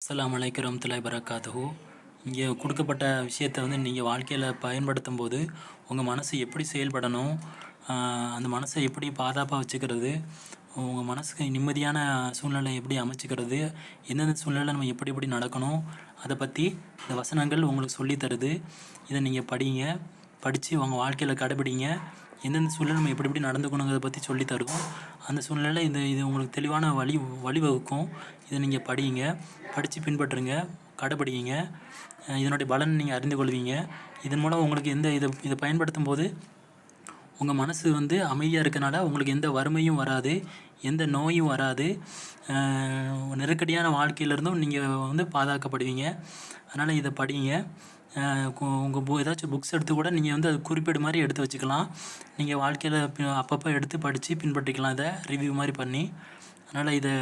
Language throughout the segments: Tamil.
அஸ்ஸலாமு அலைக்கும் வரஹ்மத்துல்லாஹி வபரகாத்துஹு. இங்கே கொடுக்கப்பட்ட விஷயத்தை நீங்கள் வாழ்க்கையில் பயன்படுத்தும் போது உங்கள் மனசு எப்படி செயல்படணும், அந்த மனசை எப்படி பாதுகாப்பாக வச்சுக்கிறது, உங்கள் மனசுக்கு நிம்மதியான சூழ்நிலை எப்படி அமைச்சிக்கிறது, எந்தெந்த சூழ்நிலை நம்ம எப்படி எப்படி நடக்கணும், அதை பற்றி இந்த வசனங்கள் உங்களுக்கு சொல்லித் தருது. இதை நீங்கள் படிங்க, படித்து உங்கள் வாழ்க்கையில் கடைபிடிங்க. எந்தெந்த சூழ்நிலை நம்ம எப்படி எப்படி நடந்துக்கணுங்கிறத பற்றி சொல்லித் தருவோம். அந்த சூழ்நிலை இது உங்களுக்கு தெளிவான வழிவகுக்கும். இதை நீங்கள் படிங்க, படித்து பின்பற்றுங்க, கடைபிடிங்க. இதனுடைய பலன் நீங்கள் அறிந்து கொள்வீங்க. இதன் மூலம் உங்களுக்கு இதை பயன்படுத்தும் போது உங்கள் மனசு அமைதியாக இருக்கனால உங்களுக்கு எந்த வறுமையும் வராது, எந்த நோயும் வராது. நெருக்கடியான வாழ்க்கையிலேருந்தும் நீங்கள் பாதுகாக்கப்படுவீங்க. அதனால் இதை படிங்க. உங்கள் ஏதாச்சும் புக்ஸ் எடுத்து கூட நீங்கள் அது குறிப்பேடு மாதிரி எடுத்து வச்சுக்கலாம். நீங்கள் வாழ்க்கையில் அப்பப்போ எடுத்து படித்து பின்பற்றிக்கலாம், இதை ரிவ்யூ மாதிரி பண்ணி. அதனால் இதை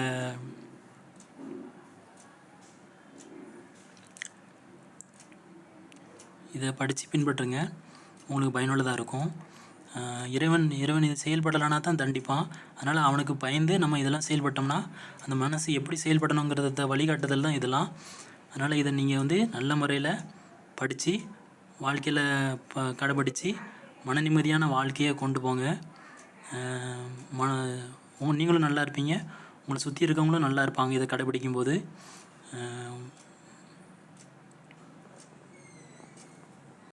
படித்து பின்பற்றுங்க, உங்களுக்கு பயனுள்ளதாக இருக்கும். இறைவன் இது செயல்படலைனா தான் தண்டிப்பான். அதனால் அவனுக்கு பயந்து நம்ம இதெல்லாம் செயல்பட்டோம்னா அந்த மனசு எப்படி செயல்படணுங்கிறத வழிகாட்டுதல் தான் இதெல்லாம். அதனால் இதை நீங்கள் நல்ல முறையில் படித்து வாழ்க்கையில் கடைபிடிச்சி மன நிம்மதியான வாழ்க்கையை கொண்டு போங்க. நீங்களும் நல்லா இருப்பீங்க, உங்களை சுற்றி இருக்கவங்களும் நல்லா இருப்பாங்க இதை கடைபிடிக்கும்போது.